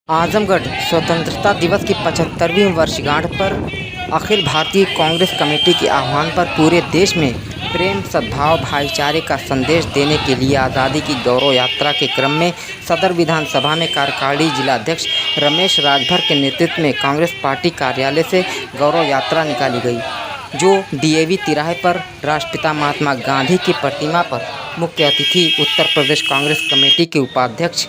आजमगढ़ स्वतंत्रता दिवस की 75वीं वर्षगांठ पर अखिल भारतीय कांग्रेस कमेटी के आह्वान पर पूरे देश में प्रेम, सद्भाव, भाईचारे का संदेश देने के लिए आज़ादी की गौरव यात्रा के क्रम में सदर विधानसभा में कार्यकारिणी जिलाध्यक्ष रमेश राजभर के नेतृत्व में कांग्रेस पार्टी कार्यालय से गौरव यात्रा निकाली गई, जो डीएवी तिराहे पर राष्ट्रपिता महात्मा गांधी की प्रतिमा पर मुख्य अतिथि उत्तर प्रदेश कांग्रेस कमेटी के उपाध्यक्ष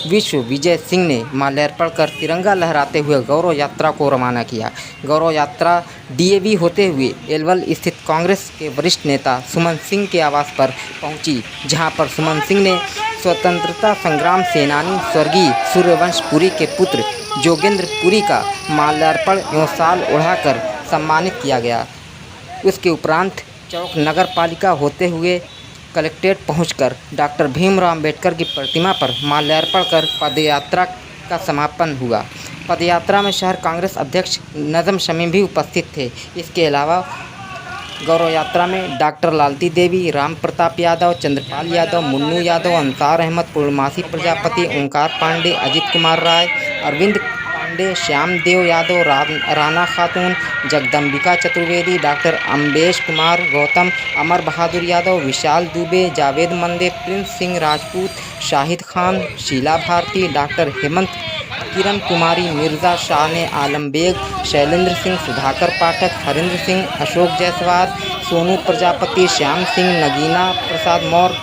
विश्व विजय सिंह ने माल्यार्पण कर तिरंगा लहराते हुए गौरव यात्रा को रवाना किया। गौरव यात्रा डीएवी होते हुए एल्वल स्थित कांग्रेस के वरिष्ठ नेता सुमन सिंह के आवास पर पहुंची, जहां पर सुमन सिंह ने स्वतंत्रता संग्राम सेनानी स्वर्गीय सूर्यवंशपुरी के पुत्र जोगेंद्रपुरी का माल्यार्पण एवं शाल ओढ़ाकर सम्मानित किया गया। उसके उपरांत चौक नगर पालिका होते हुए कलेक्ट्रेट पहुंचकर डॉक्टर भीमराव अंबेडकर की प्रतिमा पर माल्यार्पण कर पदयात्रा का समापन हुआ। पदयात्रा में शहर कांग्रेस अध्यक्ष नजम शमीम भी उपस्थित थे। इसके अलावा गौरव यात्रा में डॉक्टर लालती देवी, राम प्रताप यादव, चंद्रपाल यादव, मुन्नू यादव, अंसार अहमद, पूर्णमासी प्रजापति, ओंकार पांडे, अजित कुमार राय, अरविंद पांडे, श्यामदेव यादव, राना खातून, जगदम्बिका चतुर्वेदी, डॉक्टर अम्बेश कुमार गौतम, अमर बहादुर यादव, विशाल दुबे, जावेद मंदे, Prince Singh Rajput, Shahid Khan, Sheila Bharti, doctor Hemant, Kiran Kumari, Mirza Shah Alam bag, Shailendra Singh, Sudhakar पाठक, हरिंद्र सिंह, अशोक जायसवाल, सोनू प्रजापति, श्याम सिंह, नगीना प्रसाद मौर्य,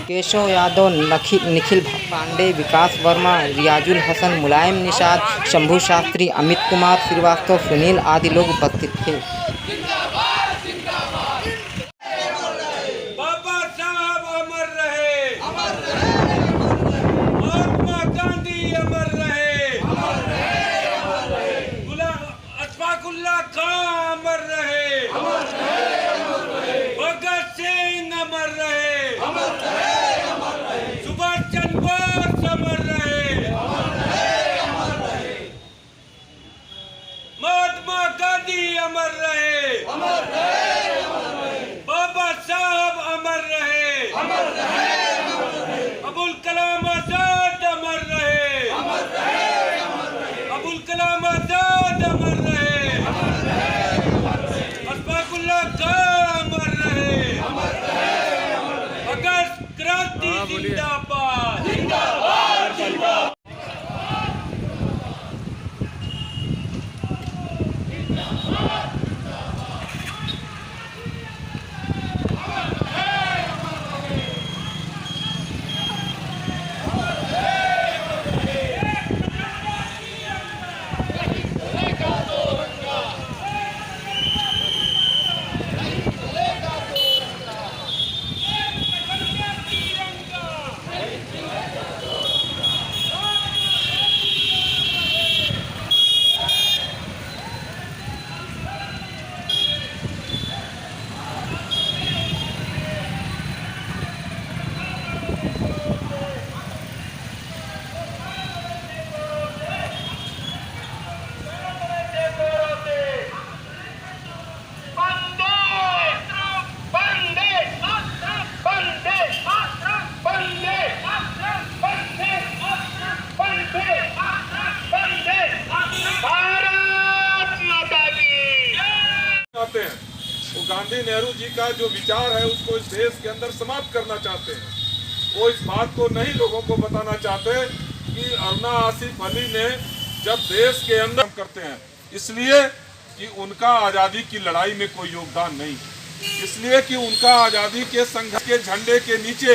केशव यादव, निखिल पांडे, विकास वर्मा, रियाजुल हसन, मुलायम निषाद, शंभू शास्त्री, अमित कुमार श्रीवास्तव, सुनील आदि लोग उपस्थित थे। बाबा साहब अमर रहे, महात्मा गांधी अमर रहे, अशफाकुल्लाह खां अमर रहे, भगत सिंह अमर रहे, सुभाष चंद्र बोस अमर रहे, महात्मा गांधी अमर रहे, बाबा साहब अमर रहे, अबुल कलाम आजाद अमर रहे, अबुल कलाम आजाद अमर रहे, अशफाकुल्लाह खां अमर रहे, अगस्त क्रांति जिंदाबाद, जिंदाबाद, जिंदाबाद। चाहते हैं वो गांधी नेहरू जी का जो विचार है उसको इस देश के अंदर समाप्त करना चाहते हैं। वो इस बात को नहीं लोगों को बताना चाहते कि अरुणा आसिफ अली ने जब देश के अंदर करते हैं इसलिए कि उनका आज़ादी की लड़ाई में कोई योगदान नहीं, इसलिए कि उनका आज़ादी के संघर्ष के झंडे के नीचे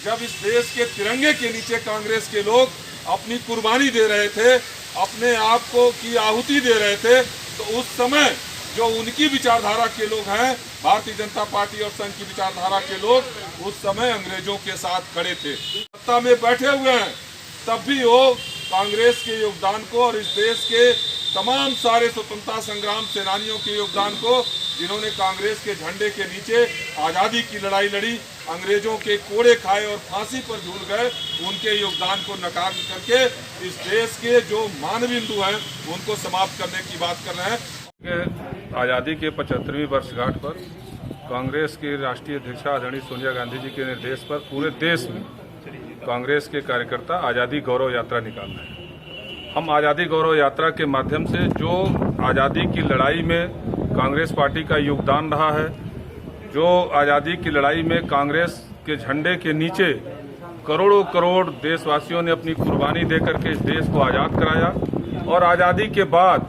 जब इस देश के तिरंगे के नीचे कांग्रेस के लोग अपनी कुर्बानी दे रहे थे, अपने आप को की आहुति दे रहे थे, तो उस समय जो उनकी विचारधारा के लोग हैं, भारतीय जनता पार्टी और संघ की विचारधारा के लोग उस समय अंग्रेजों के साथ खड़े थे, सत्ता में बैठे हुए हैं, तब भी वो कांग्रेस के योगदान को और इस देश के तमाम सारे स्वतंत्रता संग्राम सेनानियों के योगदान को, जिन्होंने कांग्रेस के झंडे के नीचे आज़ादी की लड़ाई लड़ी, अंग्रेजों के कोड़े खाए और फांसी पर झूल गए, उनके योगदान को नकार करके इस देश के जो मानबिंदु हैं उनको समाप्त करने की बात कर रहे हैं। आज़ादी के 75वीं वर्षगांठ पर कांग्रेस की राष्ट्रीय अध्यक्ष आदरणीय सोनिया गांधी जी के निर्देश पर पूरे देश में कांग्रेस के कार्यकर्ता आज़ादी गौरव यात्रा निकाल रहे हैं। हम आज़ादी गौरव यात्रा के माध्यम से जो आज़ादी की लड़ाई में कांग्रेस पार्टी का योगदान रहा है, जो आज़ादी की लड़ाई में कांग्रेस के झंडे के नीचे करोड़ों करोड़ देशवासियों ने अपनी कुर्बानी देकर के इस देश को आज़ाद कराया, और आज़ादी के बाद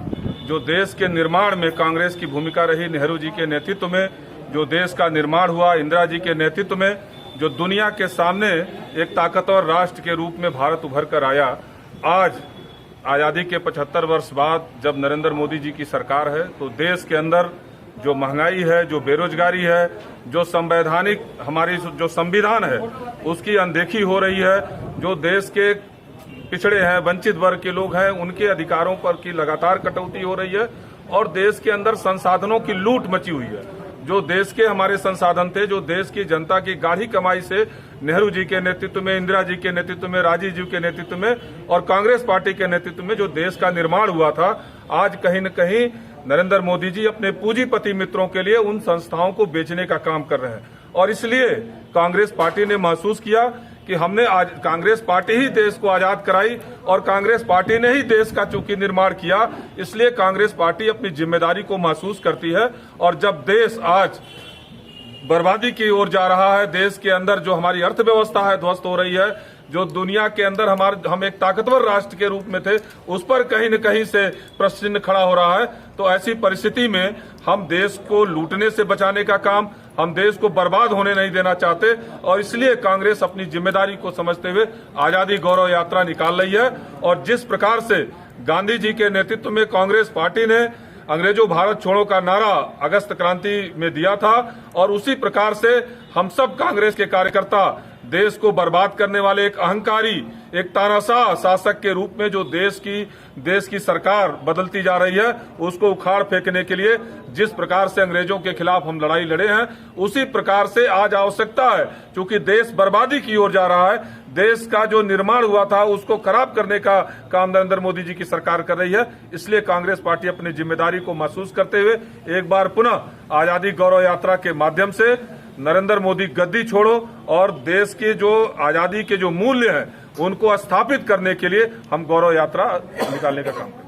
जो देश के निर्माण में कांग्रेस की भूमिका रही, नेहरू जी के नेतृत्व में जो देश का निर्माण हुआ, इंदिरा जी के नेतृत्व में जो दुनिया के सामने एक ताकतवर राष्ट्र के रूप में भारत उभर कर आया। आज आज़ादी के 75 वर्ष बाद जब नरेंद्र मोदी जी की सरकार है, तो देश के अंदर जो महंगाई है, जो बेरोजगारी है, जो संवैधानिक हमारी जो संविधान है उसकी अनदेखी हो रही है, जो देश के पिछड़े हैं, वंचित वर्ग के लोग हैं, उनके अधिकारों पर की लगातार कटौती हो रही है, और देश के अंदर संसाधनों की लूट मची हुई है। जो देश के हमारे संसाधन थे, जो देश की जनता की गाढ़ी कमाई से नेहरू जी के नेतृत्व में, इंदिरा जी के नेतृत्व में, राजीव जी के नेतृत्व में और कांग्रेस पार्टी के नेतृत्व में जो देश का निर्माण हुआ था, आज कहीं न कहीं नरेंद्र मोदी जी अपने पूंजीपति मित्रों के लिए उन संस्थाओं को बेचने का काम कर रहे हैं। और इसलिए कांग्रेस पार्टी ने महसूस किया कि हमने आज कांग्रेस पार्टी ही देश को आजाद कराई और कांग्रेस पार्टी ने ही देश का चूंकि निर्माण किया, इसलिए कांग्रेस पार्टी अपनी जिम्मेदारी को महसूस करती है। और जब देश आज बर्बादी की ओर जा रहा है, देश के अंदर जो हमारी अर्थव्यवस्था है ध्वस्त हो रही है, जो दुनिया के अंदर हम एक ताकतवर राष्ट्र के रूप में थे, उस पर कहीं न कहीं से प्रश्न चिन्ह खड़ा हो रहा है। तो ऐसी परिस्थिति में हम देश को लूटने से बचाने का काम, हम देश को बर्बाद होने नहीं देना चाहते, और इसलिए कांग्रेस अपनी जिम्मेदारी को समझते हुए आजादी गौरव यात्रा निकाल रही है। और जिस प्रकार से गांधी जी के नेतृत्व में कांग्रेस पार्टी ने अंग्रेजों भारत छोड़ो का नारा अगस्त क्रांति में दिया था, और उसी प्रकार से हम सब कांग्रेस के कार्यकर्ता देश को बर्बाद करने वाले एक अहंकारी, एक तानाशाह शासक के रूप में जो देश की सरकार बदलती जा रही है, उसको उखाड़ फेंकने के लिए जिस प्रकार से अंग्रेजों के खिलाफ हम लड़ाई लड़े हैं, उसी प्रकार से आज आवश्यकता है। क्योंकि देश बर्बादी की ओर जा रहा है, देश का जो निर्माण हुआ था उसको खराब करने का काम नरेंद्र मोदी जी की सरकार कर रही है। इसलिए कांग्रेस पार्टी अपनी जिम्मेदारी को महसूस करते हुए एक बार पुनः आजादी गौरव यात्रा के माध्यम से नरेंद्र मोदी गद्दी छोड़ो और देश के जो आजादी के जो मूल्य हैं उनको स्थापित करने के लिए हम गौरव यात्रा निकालने का काम करें।